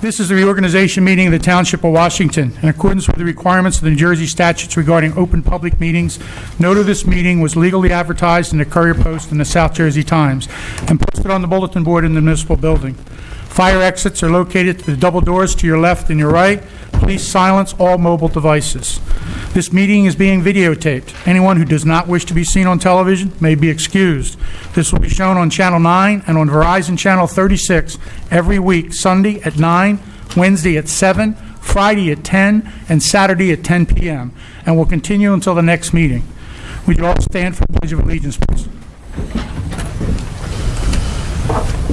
This is the reorganization meeting of the Township of Washington. In accordance with the requirements of the New Jersey statutes regarding open public meetings, note of this meeting was legally advertised in the Courier Post and the South Jersey Times and posted on the bulletin board in the municipal building. Fire exits are located at the double doors to your left and your right. Please silence all mobile devices. This meeting is being videotaped. Anyone who does not wish to be seen on television may be excused. This will be shown on Channel 9 and on Verizon Channel 36 every week, Sunday at 9, Wednesday at 7, Friday at 10, and Saturday at 10 p.m., and will continue until the next meeting. Would you all stand for the Pledge of Allegiance, please?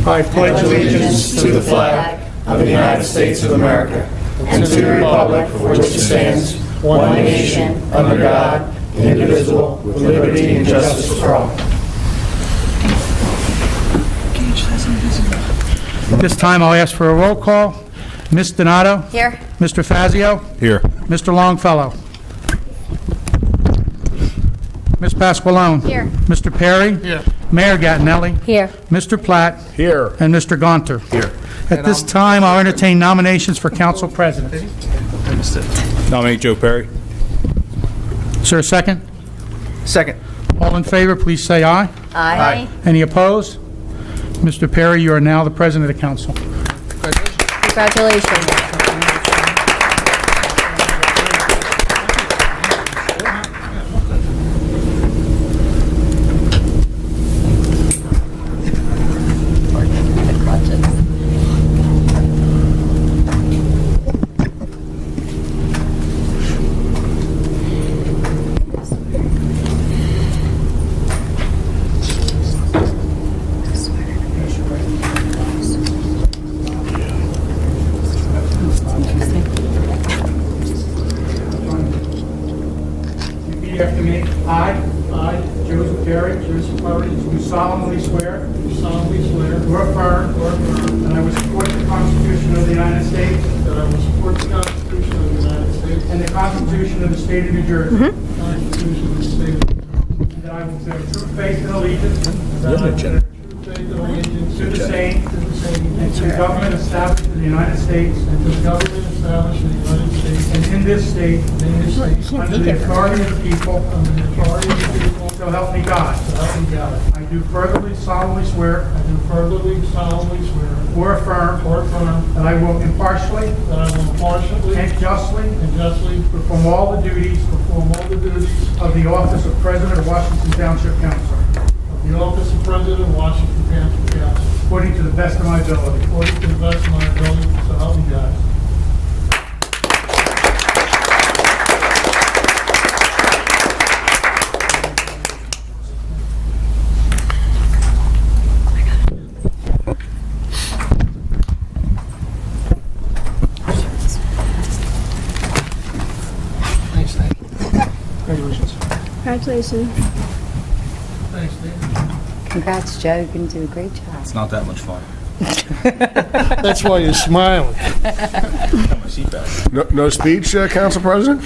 I pledge allegiance to the flag of the United States of America and to the republic for which it stands, one nation, under God, indivisible, with liberty and justice for all. This time I'll ask for a roll call. Ms. Donato? Here. Mr. Fazio? Here. Mr. Longfellow? Ms. Pasqualone? Here. Mr. Perry? Here. Mayor Gattinelli? Here. Mr. Platt? Here. And Mr. Gonter? Here. At this time, I'll entertain nominations for council president. Nominate Joe Perry. Is there a second? Second. All in favor, please say aye. Aye. Any opposed? Mr. Perry, you are now the president of the council. Congratulations. Repeat after me. I, Joseph Perry, do solemnly swear or affirm that I will support the Constitution of the United States and the Constitution of the State of New Jersey. That I will bear true faith and allegiance to the same and to the government established in the United States and in this state under the authority of the people, so help me God. I do furtherly solemnly swear or affirm that I will impartially and justly perform all the duties of the office of President of Washington Township Council according to the best of my ability. So help me God. Congratulations. Thanks, Dave. Congrats, Joe. You're going to do a great job. It's not that much fun. That's why you're smiling. Got my seat back. No speech, Council President?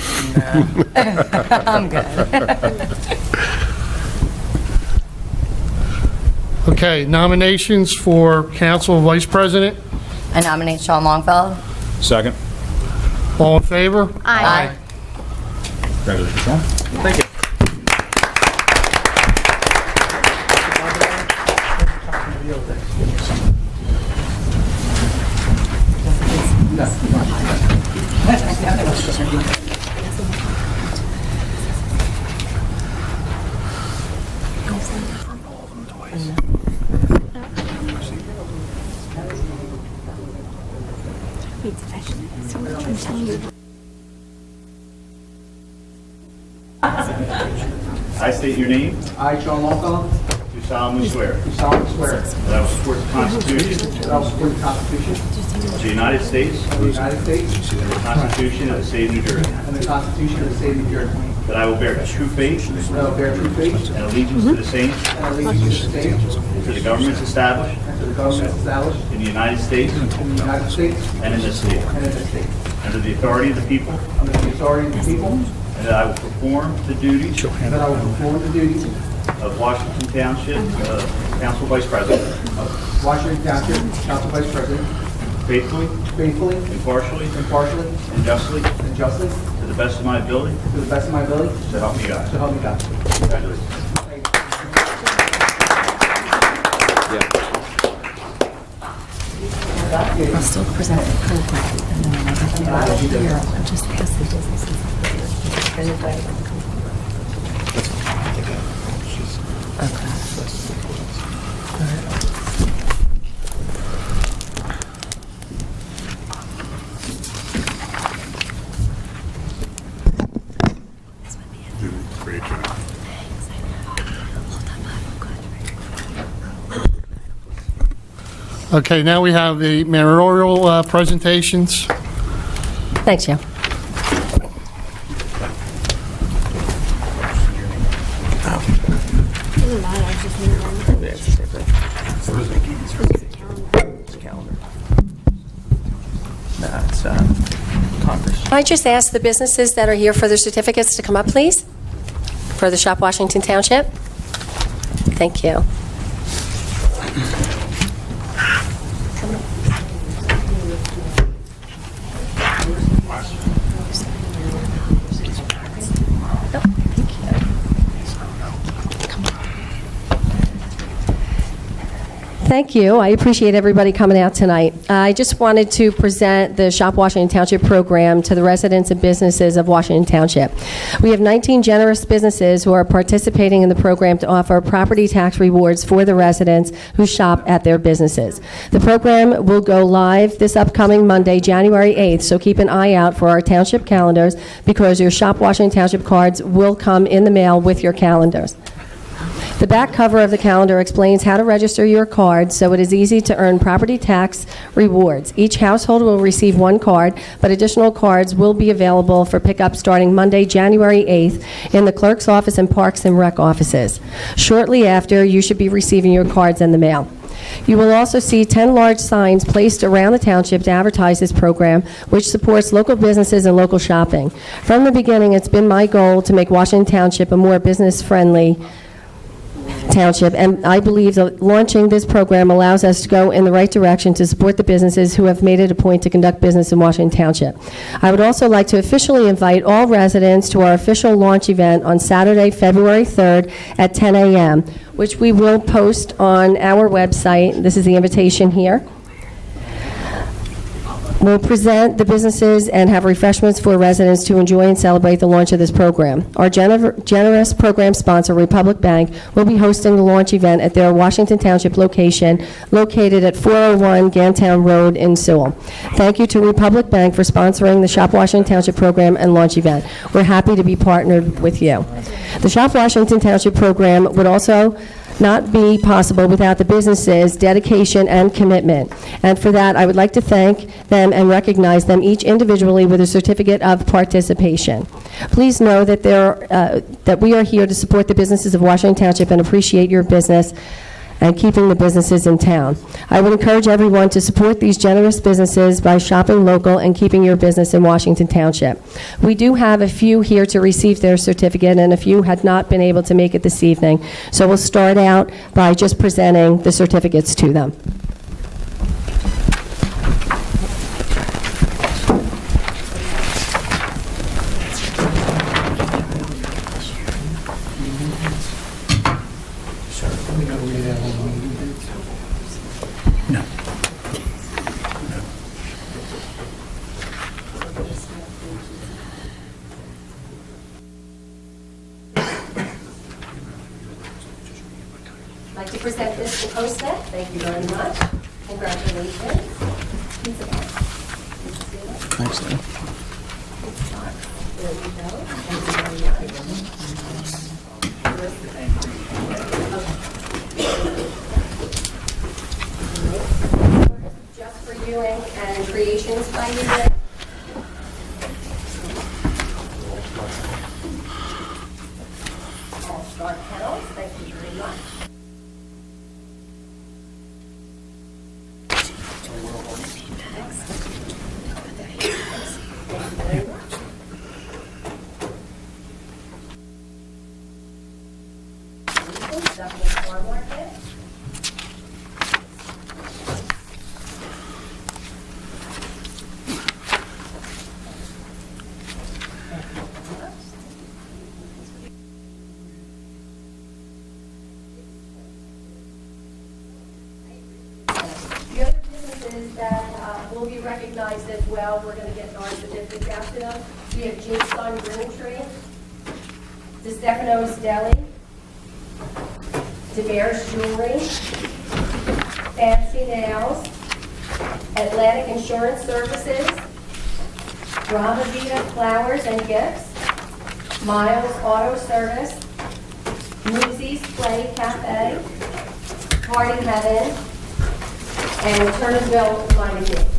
I'm good. Okay, nominations for council vice president. I nominate Sean Longfellow. Second. All in favor? Aye. Congratulations, Sean. Thank you. I state your name. I, Sean Longfellow, Do solemnly swear do solemnly swear that I will support the Constitution that I will support the Constitution of the United States of the United States and the Constitution of the State of New Jersey. and the Constitution of the State of New Jersey, That I will bear true faith that I will bear true faith and allegiance to the same and allegiance to the same and to the governments established and to the government established in the United States in the United States and in this state, and in this state, under the authority of the people, under the authority of the people, and that I will perform the duties and that I will perform the duties of Washington Township Council Vice President of Washington Township Council Vice President faithfully, faithfully, impartially, impartially, and justly, and justly, to the best of my ability, to the best of my ability, so help me God. so help me God. Congratulations. I'll still present the program, and then when I get here, I'll just ask the businesses. Okay, now we have the mayoral presentations. Thanks, Joe. Doesn't matter, I just need one. Can I just ask the businesses that are here for their certificates to come up, please? For the Shop Washington Township? Thank you. Thank you. I appreciate everybody coming out tonight. I just wanted to present the Shop Washington Township program to the residents and businesses of Washington Township. We have 19 generous businesses who are participating in the program to offer property tax rewards for the residents who shop at their businesses. The program will go live this upcoming Monday, January 8th, so keep an eye out for our township calendars because your Shop Washington Township cards will come in the mail with your calendars. The back cover of the calendar explains how to register your card so it is easy to earn property tax rewards. Each household will receive one card, but additional cards will be available for pickup starting Monday, January 8th in the clerk's office and Parks and Rec offices. Shortly after, you should be receiving your cards in the mail. You will also see 10 large signs placed around the township to advertise this program, which supports local businesses and local shopping. From the beginning, it's been my goal to make Washington Township a more business-friendly township, and I believe that launching this program allows us to go in the right direction to support the businesses who have made it a point to conduct business in Washington Township. I would also like to officially invite all residents to our official launch event on Saturday, February 3rd at 10 a.m., which we will post on our website. This is the invitation here. We'll present the businesses and have refreshments for residents to enjoy and celebrate the launch of this program. Our generous program sponsor, Republic Bank, will be hosting the launch event at their Washington Township location located at 401 Gantown Road in Sewell. Thank you to Republic Bank for sponsoring the Shop Washington Township program and launch event. We're happy to be partnered with you. The Shop Washington Township program would also not be possible without the businesses' dedication and commitment. And for that, I would like to thank them and recognize them each individually with a certificate of participation. Please know that that we are here to support the businesses of Washington Township and appreciate your business and keeping the businesses in town. I would encourage everyone to support these generous businesses by shopping local and keeping your business in Washington Township. We do have a few here to receive their certificate, and a few had not been able to make it this evening. So we'll start out by just presenting the certificates to them. I'd like to present this to COSTEC. Thank you very much. Congratulations. Thanks, Dan. There you go. Thank you very much. Just for you and creations by you there. All-Star Kennels. Thank you very much. will be recognized as well. We're going to get our certificates out to them. We have Jamestown Green Tree, DeStefano's Deli, DeBear's Jewelry, Fancy Nails, Atlantic Insurance Services, Brava Vita Flowers and Gifts, Miles Auto Service, Moosey's Play Cafe, Party Heaven, and Turnersville Mining.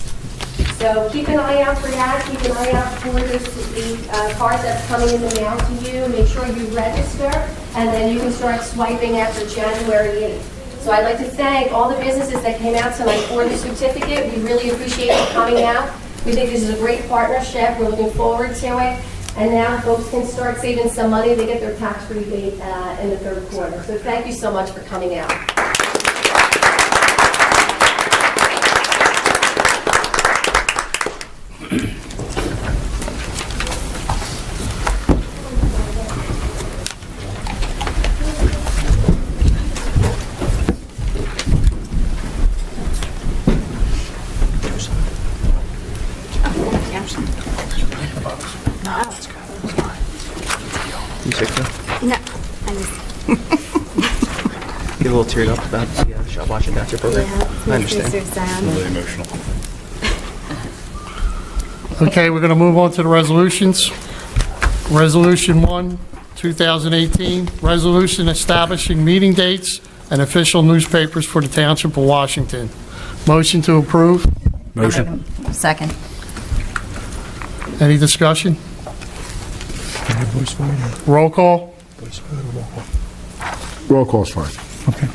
So keep an eye out for that. Keep an eye out for the card that's coming in the mail to you. Make sure you register, and then you can start swiping after January 8th. So I'd like to thank all the businesses that came out tonight for the certificate. We really appreciate you coming out. We think this is a great partnership. We're looking forward to it. And now folks can start saving some money. They get their tax rebate in the third quarter. So thank you so much for coming out. No, I just, Get a little teared up about the Shop Washington Township program. yeah, I makes me understand. so sad. Really emotional. Okay, we're going to move on to the resolutions. Resolution 1, 2018, resolution establishing meeting dates and official newspapers for the Township of Washington. Motion to approve. Motion. Second. Any discussion? Roll call. Roll call's fine. Okay.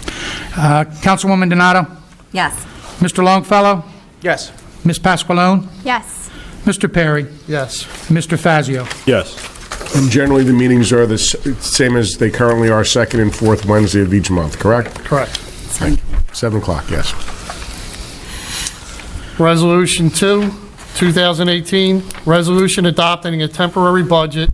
Councilwoman Donato? Yes. Mr. Longfellow? Yes. Ms. Pasqualone? Yes, Mr. Perry? Yes. Mr. Fazio? Yes. And generally, the meetings are the same as they currently are, second and fourth Wednesday of each month, correct? Correct. 7 o'clock, yes. Resolution 2, 2018, resolution adopting a temporary budget,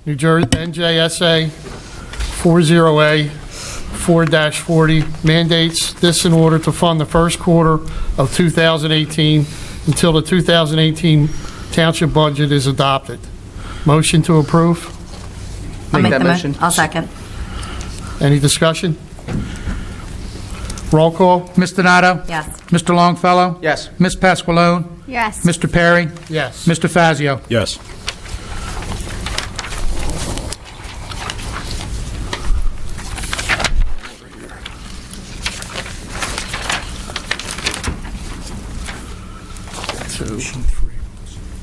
New Jersey, NJSA 40A 4-40 mandates this in order to fund the first quarter of 2018 until the 2018 township budget is adopted. Motion to approve. I'll Make make that the motion. motion. I'll second. Any discussion? Roll call. Ms. Donato? Yes. Mr. Longfellow? Yes. Ms. Pasqualone? yes. Mr. Perry? Yes. Mr. Fazio? Yes.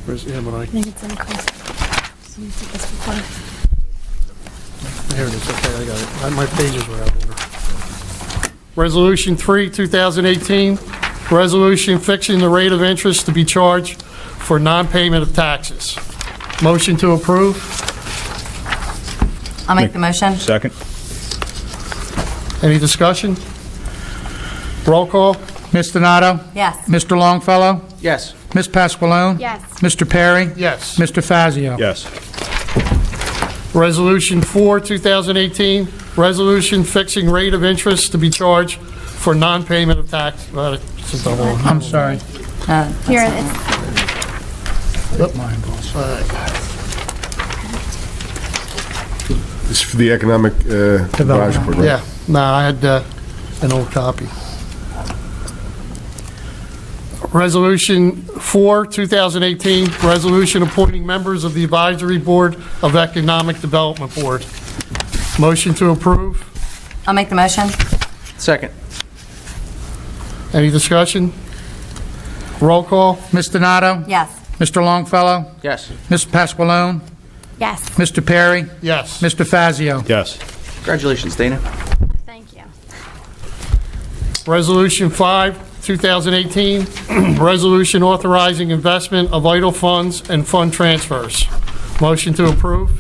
Where's, yeah, but I think it's in the car. So you took this before. Here it is, okay, I got it. My pages were out of order. Resolution 3, 2018, resolution fixing the rate of interest to be charged for non-payment of taxes. Motion to approve. I'll make the motion. Second. Any discussion? Roll call. Ms. Donato? Yes. Mr. Longfellow? Yes. Ms. Pasqualone? Yes, Mr. Perry? Yes. Mr. Fazio? Yes. Resolution 4, 2018, resolution fixing rate of interest to be charged for non-payment of tax. It's a double. I'm sorry. here it is. This is for the Economic Advisory Program. Yeah, no, I had an old copy. Resolution 4, 2018, resolution appointing members of the Advisory Board of Economic Development Board. Motion to approve. I'll make the motion. Second. Any discussion? Roll call. Ms. Donato? Yes. Mr. Longfellow? Yes. Ms. Pasqualone? Yes, Mr. Perry? Yes. Mr. Fazio? Yes. Congratulations, Dana. thank you. Resolution 5, 2018, resolution authorizing investment of idle funds and fund transfers. Motion to approve.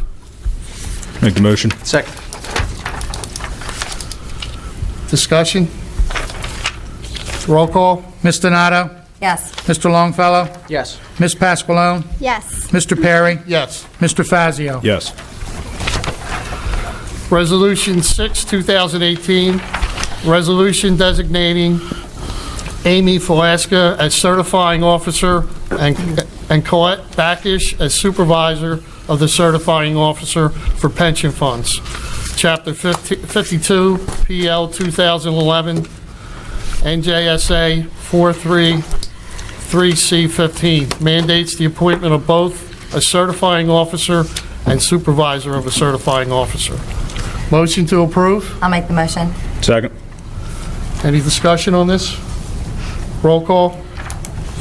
Make the motion. Second. Discussion? Roll call. Ms. Donato? Yes. Mr. Longfellow? Yes. Ms. Pasqualone? Yes, Mr. Perry? Yes. Mr. Fazio? Yes. Resolution 6, 2018, resolution designating Amy Falaska as certifying officer and Colette Backish as supervisor of the certifying officer for pension funds. Chapter 52, PL 2011, NJSA 433C15 mandates the appointment of both a certifying officer and supervisor of a certifying officer. Motion to approve? I'll make the motion. Second. Any discussion on this? Roll call?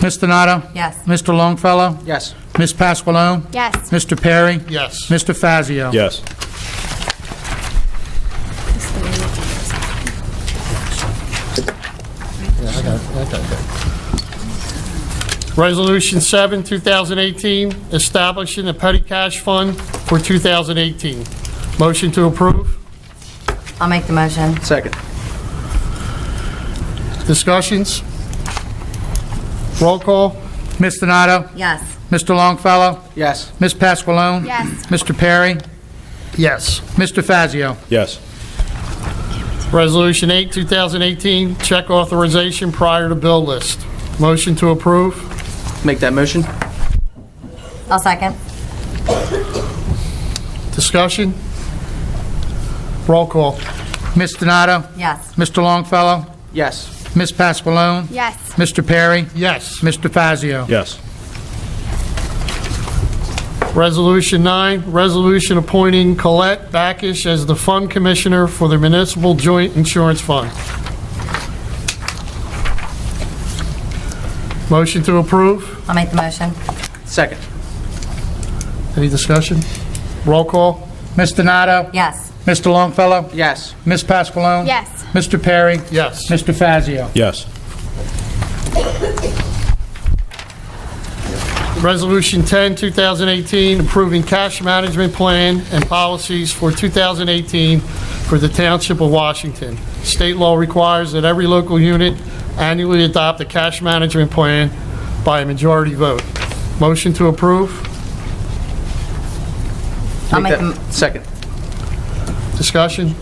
Ms. Donato? Yes. Mr. Longfellow? Yes. Ms. Pasqualone? Yes. Mr. Perry? Yes. Mr. Fazio? Yes. Resolution 7, 2018, establishing a petty cash fund for 2018. Motion to approve? I'll make the motion. Second. Discussions? Roll call? Ms. Donato? Yes. Mr. Longfellow? Yes. Ms. Pasqualone? Yes. Mr. Perry? Yes. Mr. Fazio? Yes. Resolution 8, 2018, check authorization prior to bill list. Motion to approve? Make that motion? I'll second. Discussion? Roll call? Ms. Donato? Yes. Mr. Longfellow? Yes. Ms. Pasqualone? Yes. Mr. Perry? Yes. Mr. Fazio? Yes. Resolution 9, resolution appointing Colette Backish as the fund commissioner for the Municipal Joint Insurance Fund. Motion to approve? I'll make the motion. Second. Any discussion? Roll call? Ms. Donato? Yes. Mr. Longfellow? Yes. Ms. Pasqualone? Yes. Mr. Perry? Yes. Mr. Fazio? Yes. Resolution 10, 2018, approving cash management plan and policies for 2018 for the Township of Washington. State law requires that every local unit annually adopt a cash management plan by a majority vote. Motion to approve? I'll make that- Second. Discussion?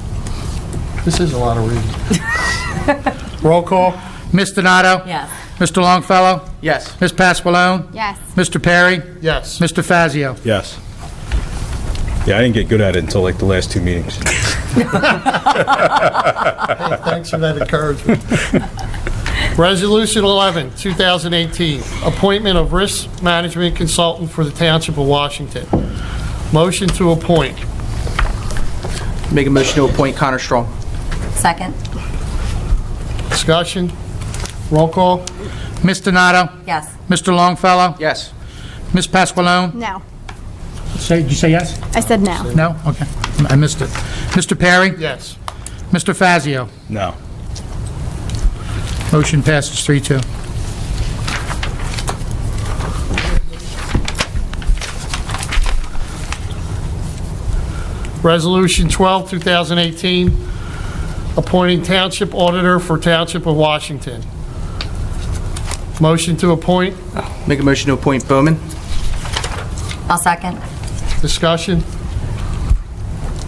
This is a lot of reading. Roll call? Ms. Donato? Yes. Mr. Longfellow? Yes. Ms. Pasqualone? Yes. Mr. Perry? Yes. Mr. Fazio? Yes. Yeah, I didn't get good at it until like the last two meetings. Hey, thanks for that encouragement. Resolution 11, 2018, appointment of risk management consultant for the Township of Washington. Motion to appoint. Make a motion to appoint Connor Strong. Second. Discussion? Roll call? Ms. Donato? Yes. Mr. Longfellow? Yes. Ms. Pasqualone? No. Did you say yes? I said no. No? Okay. I missed it. Mr. Perry? Yes. Mr. Fazio? No. Motion passes 3-2. Resolution 12, 2018, appointing Township Auditor for Township of Washington. Motion to appoint. Make a motion to appoint Bowman. I'll second. Discussion?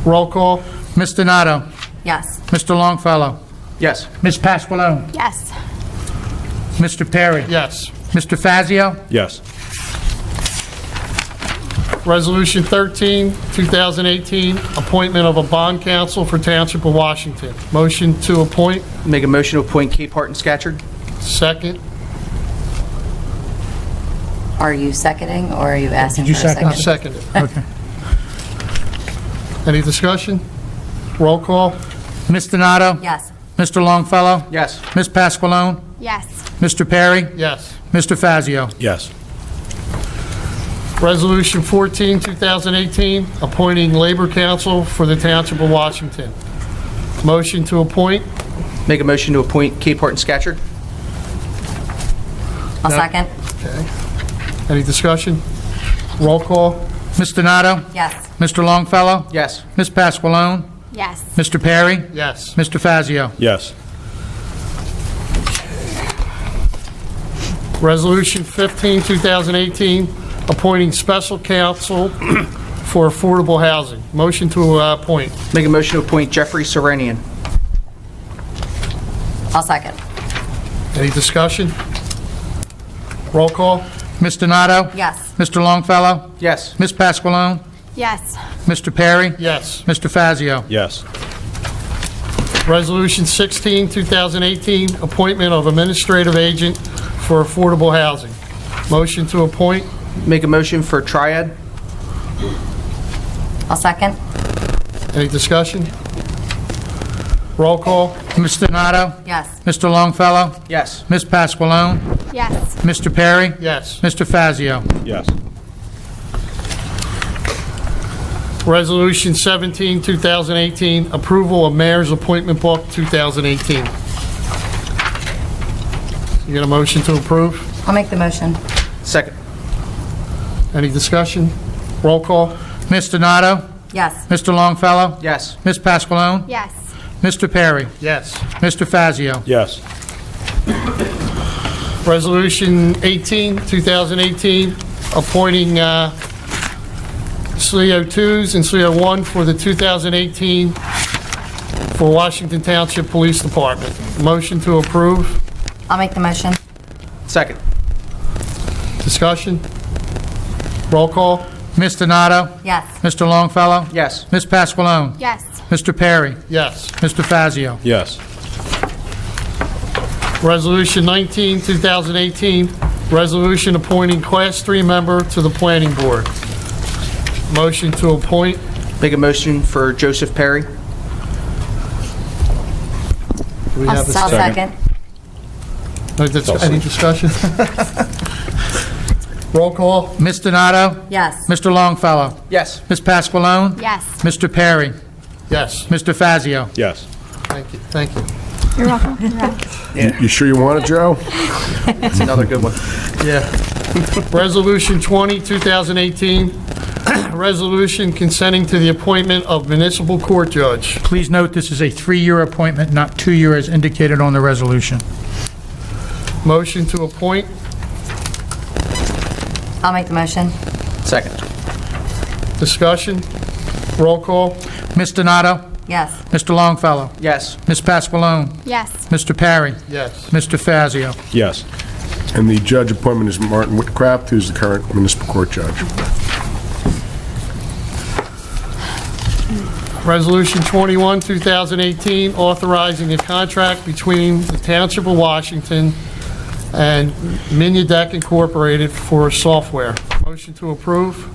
Roll call? Ms. Donato? Yes. Mr. Longfellow? Yes. Ms. Pasqualone? Yes. Mr. Perry? Yes. Mr. Fazio? Yes. Resolution 13, 2018, appointment of a bond counsel for Township of Washington. Motion to appoint. Make a motion to appoint Cape and Scatcherd. Second. Are you seconding or are you asking Did you for a second? second? Seconded. Okay. Any discussion? Roll call? Ms. Donato? Yes. Mr. Longfellow? Yes. Ms. Pasqualone? Yes. Mr. Perry? Yes. Mr. Fazio? Yes. Resolution 14, 2018, appointing Labor Council for the Township of Washington. Motion to appoint. Make a motion to appoint Cape and Scatcherd. I'll No. second. Okay. Any discussion? Roll call? Ms. Donato? Yes. Mr. Longfellow? Yes. Ms. Pasqualone? Yes. Mr. Perry? Yes. Mr. Fazio? Yes. Resolution 15, 2018, appointing special counsel for affordable housing. Motion to appoint. Make a motion to appoint Jeffrey Serenian. I'll second. Any discussion? Roll call? Ms. Donato? Yes. Mr. Longfellow? Yes. Ms. Pasqualone? Yes. Mr. Perry? Yes. Mr. Fazio? Yes. Resolution 16, 2018, appointment of administrative agent for affordable housing. Motion to appoint? Make a motion for Triad? I'll second. Any discussion? Roll call? Ms. Donato? Yes. Mr. Longfellow? Yes. Ms. Pasqualone? Yes. Mr. Perry? Yes. Mr. Fazio? Yes. Resolution 17, 2018, approval of mayor's appointment book 2018. You get a motion to approve? I'll make the motion. Second? Any discussion? Roll call? Ms. Donato? Yes. Mr. Longfellow? Yes. Ms. Pasqualone? Yes. Mr. Perry? Yes. Mr. Fazio? Yes. Resolution 18, 2018, appointing CO2s and CO1 for the 2018 for Washington Township Police Department. Motion to approve. I'll make the motion. Second? Discussion? Roll call? Ms. Donato? Yes. Mr. Longfellow? Yes. Ms. Pasqualone? Yes. Mr. Perry? Yes. Mr. Fazio? Yes. Resolution 19, 2018, resolution appointing Class 3 member to the Planning Board. Motion to appoint. Make a motion for Joseph Perry? Do we I'll have a second. Any discussion? Roll call? Ms. Donato? Yes. Mr. Longfellow? Yes. Ms. Pasqualone? Yes. Mr. Perry? Yes. Mr. Fazio? Yes. Thank you. Thank you. You're welcome. You're welcome. You sure you want it, Joe? That's another good one. Yeah. Resolution 20, 2018, resolution consenting to the appointment of municipal court judge. Please note this is a 3-year appointment, not 2-year as indicated on the resolution. Motion to appoint. I'll make the motion. Second? Discussion. Roll call. Ms. Donato? Yes. Mr. Longfellow? Yes. Ms. Pasqualone? Yes. Mr. Perry? Yes. Mr. Fazio? Yes. And the judge appointment is Martin Whitcraft, who's the current municipal court judge. Resolution 21, 2018, authorizing a contract between the Township of Washington and Minudec Incorporated for software. Motion to approve.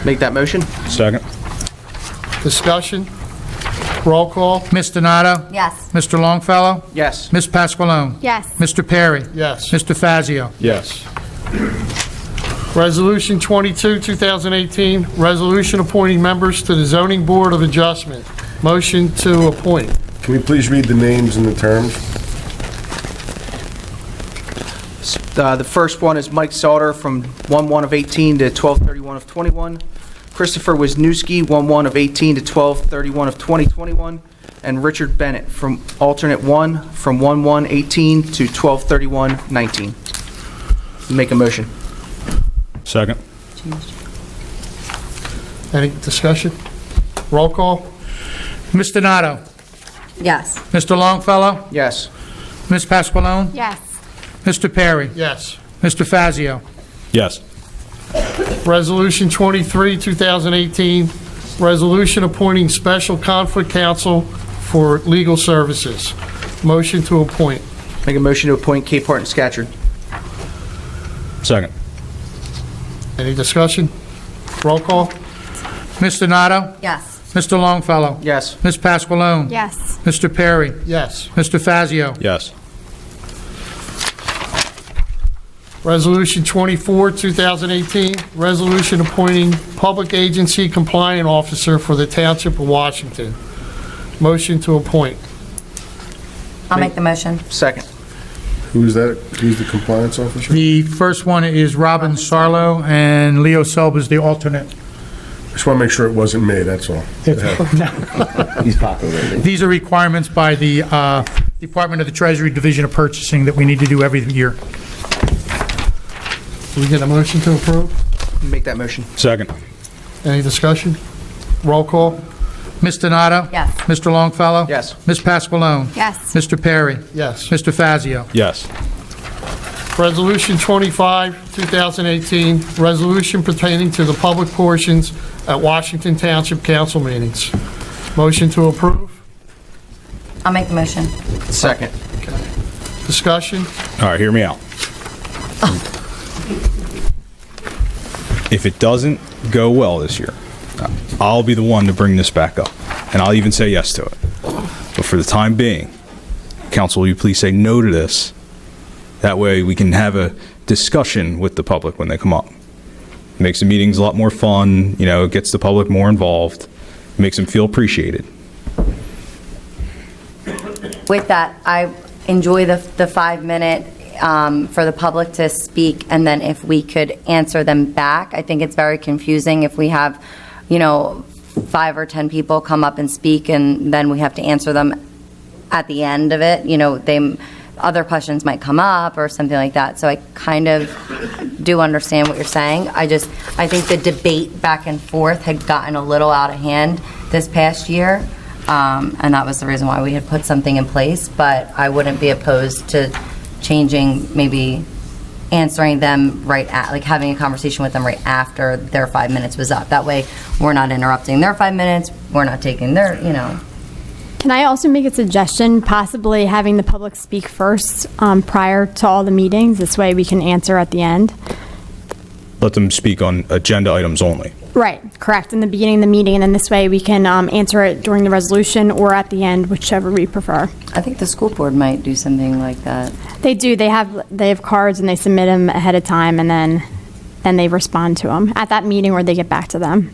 Make that motion? Second. Discussion. Roll call. Ms. Donato? Yes. Mr. Longfellow? Yes. Ms. Pasqualone? Yes. Mr. Perry? Yes. Mr. Fazio? Yes. Resolution 22, 2018, resolution appointing members to the Zoning Board of Adjustment. Motion to appoint. Can we please read the names and the terms? The first one is Mike Sauter from 1/1 of 18 to 12/31 of 21. Christopher Wisniewski, 1/1 of 18 to 12/31 of 2021. And Richard Bennett from alternate 1 from 1/1/18 to 12/31/19. Make a motion. Second. Any discussion? Roll call. Ms. Donato? Yes. Mr. Longfellow? Yes. Ms. Pasqualone? Yes. Mr. Perry? Yes. Mr. Fazio? Yes. Resolution 23, 2018, resolution appointing special conflict counsel for legal services. Motion to appoint. Make a motion to appoint Kate Parton Scatcherd. Second. Any discussion? Roll call. Ms. Donato? Yes. Mr. Longfellow? Yes. Ms. Pasqualone? Yes. Mr. Perry? Yes. Mr. Fazio? Yes. Resolution 24, 2018, resolution appointing public agency compliant officer for the Township of Washington. Motion to appoint. I'll make the motion. Second. Who's that? Who's the compliance officer? The first one is Robin Sarlo, and Leo Selb is the alternate. Just want to make sure it wasn't me, that's all. These are requirements by the Department of the Treasury Division of Purchasing that we need to do every year. Do we get a motion to approve? Make that motion. Second. Any discussion? Roll call. Ms. Donato? Yes. Mr. Longfellow? Yes. Ms. Pasqualone? Yes. Mr. Perry? Yes. Mr. Fazio? Yes. Resolution 25, 2018, resolution pertaining to the public portions at Washington Township Council meetings. Motion to approve? I'll make the motion. Second. Discussion? All right, hear me out. If it doesn't go well this year, I'll be the one to bring this back up, and I'll even say yes to it. But for the time being, council, will you please say no to this? That way we can have a discussion with the public when they come up. Makes the meetings a lot more fun, you know, it gets the public more involved, makes them feel appreciated. With that, I enjoy the 5-minute for the public to speak, and then if we could answer them back. I think it's very confusing if we have, 5 or 10 people come up and speak, and then we have to answer them at the end of it. Other questions might come up or something like that. So I kind of do understand what you're saying. I think the debate back and forth had gotten a little out of hand this past year. And that was the reason why we had put something in place, but I wouldn't be opposed to changing, maybe answering them having a conversation with them right after their 5 minutes was up. That way, we're not interrupting their 5 minutes, we're not taking their, Can I also make a suggestion, possibly having the public speak first prior to all the meetings? This way we can answer at the end. Let them speak on agenda items only. Right, correct, in the beginning of the meeting, and then this way we can answer it during the resolution or at the end, whichever we prefer. I think the school board might do something like that. They do, they have cards and they submit them ahead of time, and then they respond to them at that meeting, or they get back to them.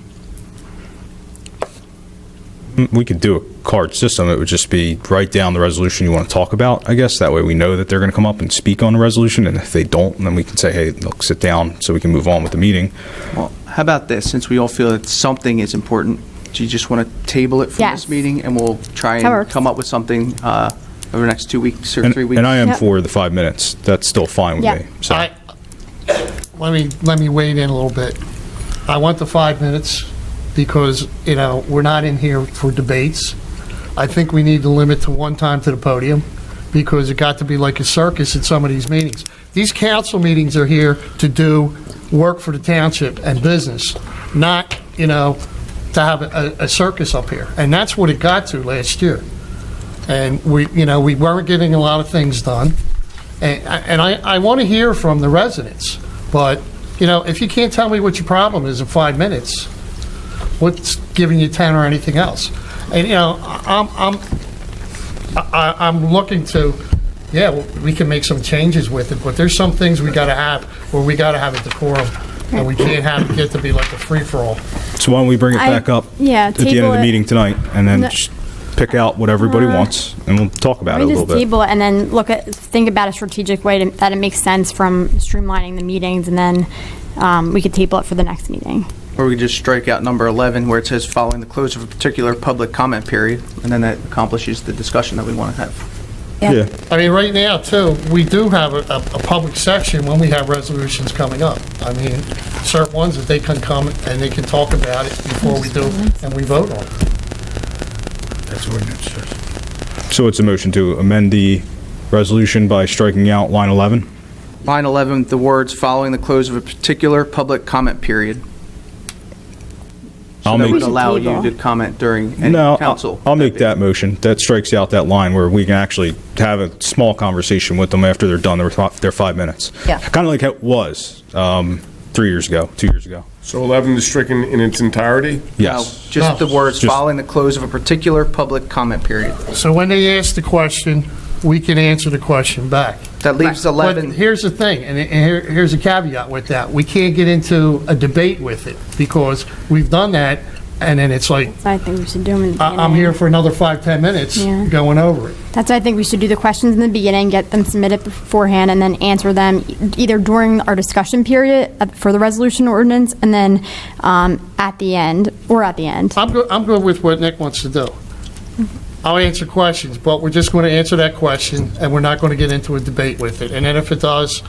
We could do a card system. It would just be write down the resolution you want to talk about, I guess. That way we know that they're going to come up and speak on the resolution, and if they don't, then we can say, hey, look, sit down so we can move on with the meeting. Well, how about this? Since we all feel that something is important, do you just want to table it for Yes. this meeting, and we'll try That and works. come up with something over the next 2 weeks or And, 3 weeks? and I am Yep. for the 5 minutes. That's still fine with Yeah. me. So. Let me wade in a little bit. I want the 5 minutes because, we're not in here for debates. I think we need to limit to one time to the podium because it got to be like a circus at some of these meetings. These council meetings are here to do work for the township and business, not, to have a circus up here. And that's what it got to last year. And we weren't getting a lot of things done. And I want to hear from the residents. But, if you can't tell me what your problem is in 5 minutes, what's giving you 10 or anything else? And, I'm looking to, we can make some changes with it, but there's some things we got to have where we got to have a decorum, and we can't have it get to be like a free-for-all. So why don't we bring it back up at the end of the table it. meeting tonight, and then No. just pick out what everybody wants, and we'll talk about it a We little just bit. table it and then think about a strategic way that it makes sense from streamlining the meetings, and then we could table it for the next meeting. Or we could just strike out number 11 where it says following the close of a particular public comment period, and then that accomplishes the discussion that we want to have. Yeah. I mean, right now, too, we do have a public section when we have resolutions coming up. I mean, certain ones that they can come and they can talk about it before we do, and we vote on it. That's ordinance. So it's a motion to amend the resolution by striking out line 11? Line 11, the words following the close of a particular public comment period. So I'll that make- would allow you Table. to comment during any No, council. I'll make that motion. That strikes out that line where we can actually have a small conversation with them after they're done their 5 minutes. Yeah. Kind of like how it was 3 years ago, 2 years ago. So 11 is stricken in its entirety? No, Yes. just the words Just- following the close of a particular public comment period. So when they ask the question, we can answer the question back. That leaves But 11. here's the thing, and here's a caveat with that. We can't get into a debate with it because we've done that, and then it's like, So I think we should do them in the beginning. I'm here for another 5-10 minutes Yeah. going over it. That's why I think we should do the questions in the beginning, get them submitted beforehand, and then answer them either during our discussion period for the resolution ordinance, and then at the end, or at the end. I'm good with what Nick wants to do. I'll answer questions, but we're just going to answer that question, and we're not going to get into a debate with it. And then if it does,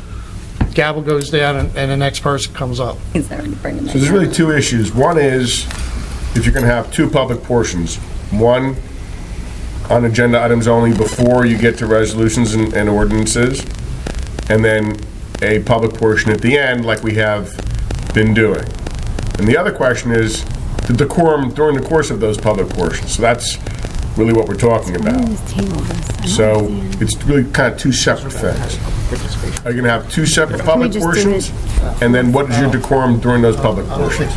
gavel goes down, and the next person comes up. He's there to bring it So there's really two issues. One is, if you're going to have two public portions, one on agenda items only before you get to resolutions and ordinances, and then a public portion at the end like we have been doing. And the other question is the decorum during the course of those public portions. So that's really what we're talking about. So it's really kind of two separate things. Are you going to have two separate public just do portions? And then what is your decorum during those public portions?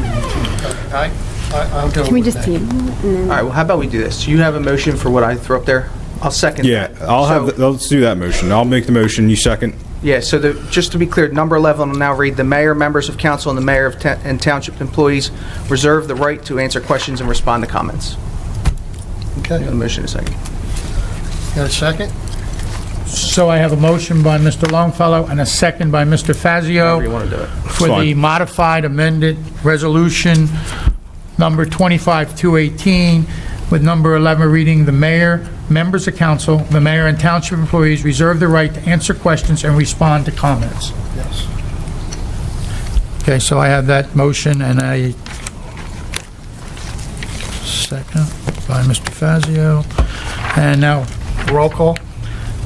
I'll go Can we with just that. table it? And then- All right, well, how about we do this? You have a motion for what I threw up there? I'll second Yeah, that. I'll have, So- let's do that motion. I'll make the motion, you second? Yeah, so just to be clear, number 11 will now read, "The mayor, members of council, and the mayor and township employees reserve the right to answer questions and respond to comments." Okay, A motion is second. got a second? So I have a motion by Mr. Longfellow and a second by Mr. However you Fazio want to do it. for the Fine. modified amended resolution number 25-218, with number 11 reading, "The mayor, members of council, the mayor and township employees reserve the right to answer questions and respond to comments." Yes. Okay, so I have that motion and a second by Mr. Fazio. And now, Roll call?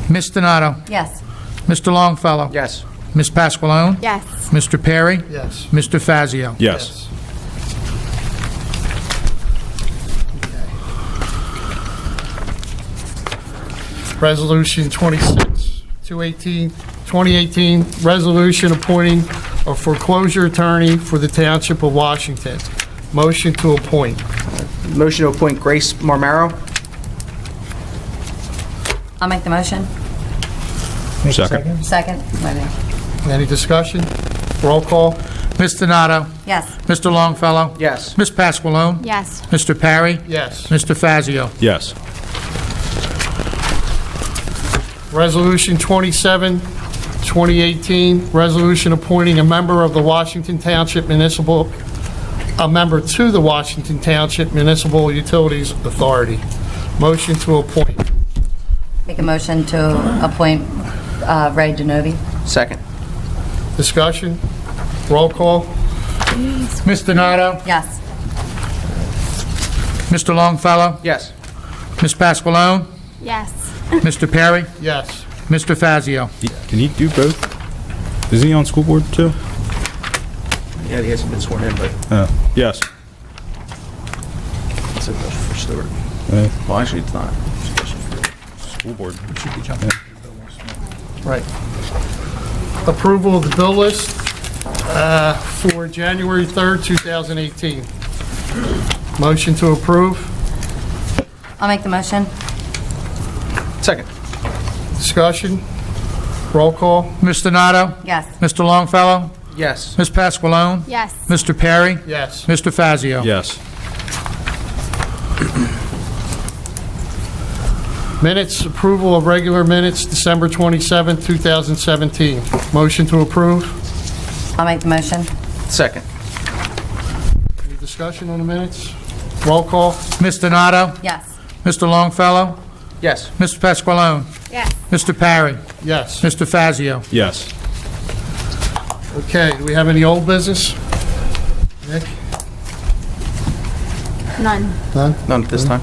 Ms. Donato, Yes. Mr. Longfellow, Yes. Ms. Pasqualone, Yes. Mr. Perry, Yes. Mr. Fazio. Yes. Resolution 26, 2018, resolution appointing a foreclosure attorney for the Township of Washington. Motion to appoint. Motion to appoint Grace Marmaro. I'll make the motion. Second. Second. Any discussion? Roll call? Ms. Donato, Yes. Mr. Longfellow, Yes. Ms. Pasqualone, Yes. Mr. Perry, Yes. Mr. Fazio. Yes. Resolution 27, 2018, resolution appointing a member of the Washington Township Municipal, a member to the Washington Township Municipal Utilities Authority. Motion to appoint. Make a motion to appoint Ray DeNovi. Second. Discussion? Roll call? Ms. Donato, Yes. Mr. Longfellow, Yes. Ms. Pasqualone, Yes. Mr. Perry, Yes. Mr. Fazio. Can he do both? Isn't he on school board too? Yeah, he hasn't been sworn in, but Yes. it's a for Stewart. Yeah. Well, actually, it's not. School board. Right. Approval of the bill list for January 3rd, 2018. Motion to approve. I'll make the motion. Second. Discussion? Roll call? Ms. Donato, Yes. Mr. Longfellow, Yes. Ms. Pasqualone, Yes. Mr. Perry, Yes. Mr. Fazio. Yes. Minutes, approval of regular minutes, December 27th, 2017. Motion to approve. I'll make the motion. Second. Any discussion on the minutes? Roll call? Ms. Donato, Yes. Mr. Longfellow, Yes. Mr. Pasqualone, Yes. Mr. Perry, Yes. Mr. Fazio. Yes. Okay, do we have any old business? Nick? None. None? None at this time.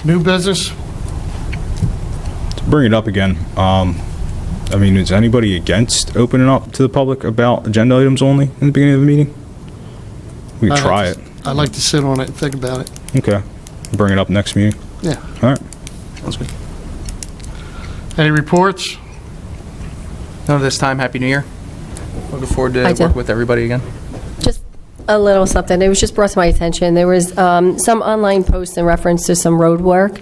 New business? To bring it up again, I mean, is anybody against opening up to the public about agenda items only in the beginning of the meeting? We can try it. I'd like to sit on it and think about it. Okay. Bring it up next meeting. Yeah. All right. Sounds good. Any reports? None at this time. Happy New Year. Looking forward to I do. work with everybody again. Just a little something. It was just brought to my attention. There was some online posts in reference to some road work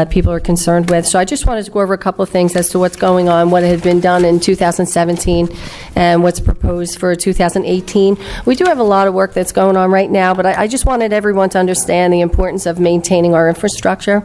people are concerned with. So I just wanted to go over a couple of things as to what's going on, what had been done in 2017, and what's proposed for 2018. We do have a lot of work that's going on right now, but I just wanted everyone to understand the importance of maintaining our infrastructure.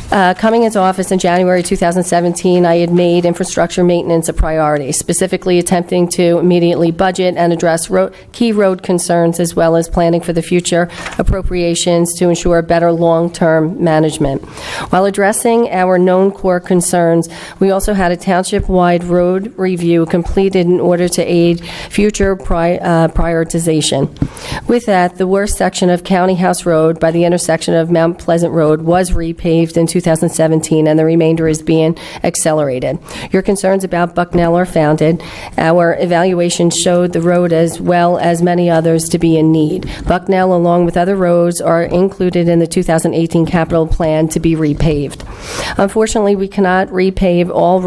Coming into office in January 2017, I had made infrastructure maintenance a priority, specifically attempting to immediately budget and address key road concerns, as well as planning for the future appropriations to ensure better long-term management. While addressing our known core concerns, we also had a township-wide road review completed in order to aid future prioritization. With that, the worst section of County House Road by the intersection of Mount Pleasant Road was repaved in 2017, and the remainder is being accelerated. Your concerns about Bucknell are founded. Our evaluation showed the road, as well as many others, to be in need. Bucknell, along with other roads, are included in the 2018 capital plan to be repaved. Unfortunately, we cannot repave all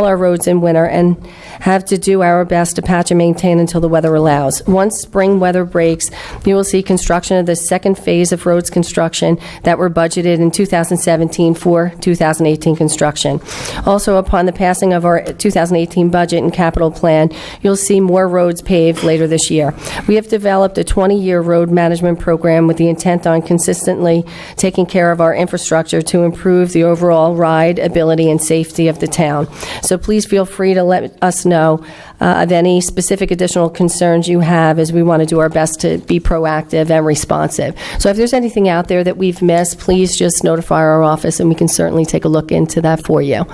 our roads in winter, and have to do our best to patch and maintain until the weather allows. Once spring weather breaks, you will see construction of the second phase of roads construction that were budgeted in 2017 for 2018 construction. Also, upon the passing of our 2018 budget and capital plan, you'll see more roads paved later this year. We have developed a 20-year road management program with the intent on consistently taking care of our infrastructure to improve the overall rideability and safety of the town. So please feel free to let us know of any specific additional concerns you have, as we want to do our best to be proactive and responsive. So if there's anything out there that we've missed, please just notify our office, and we can certainly take a look into that for you.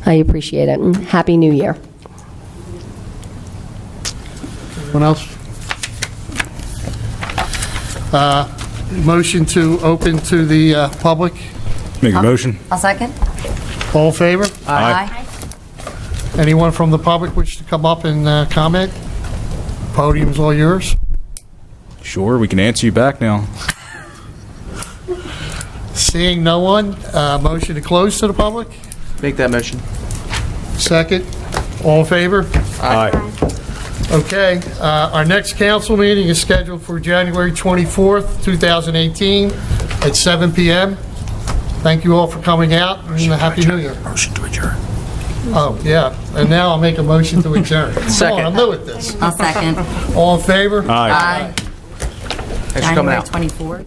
I appreciate it. And Happy New Year. Anyone else? Motion to open to the public. Make a motion. I'll second. All in favor? Aye. Anyone from the public wish to come up and comment? Podium's all yours. Sure, we can answer you back now. Seeing no one, motion to close to the public. Make that motion. Second. All in favor? Aye. Okay, our next council meeting is scheduled for January 24th, 2018 at 7 p.m. Thank you all for coming out, and Happy New Year. Motion to adjourn. Oh, yeah, and now I'll make a motion to adjourn. Second. Come on, I'm new at this. I'll second. All in favor? Aye. Thanks for coming out. January 24th.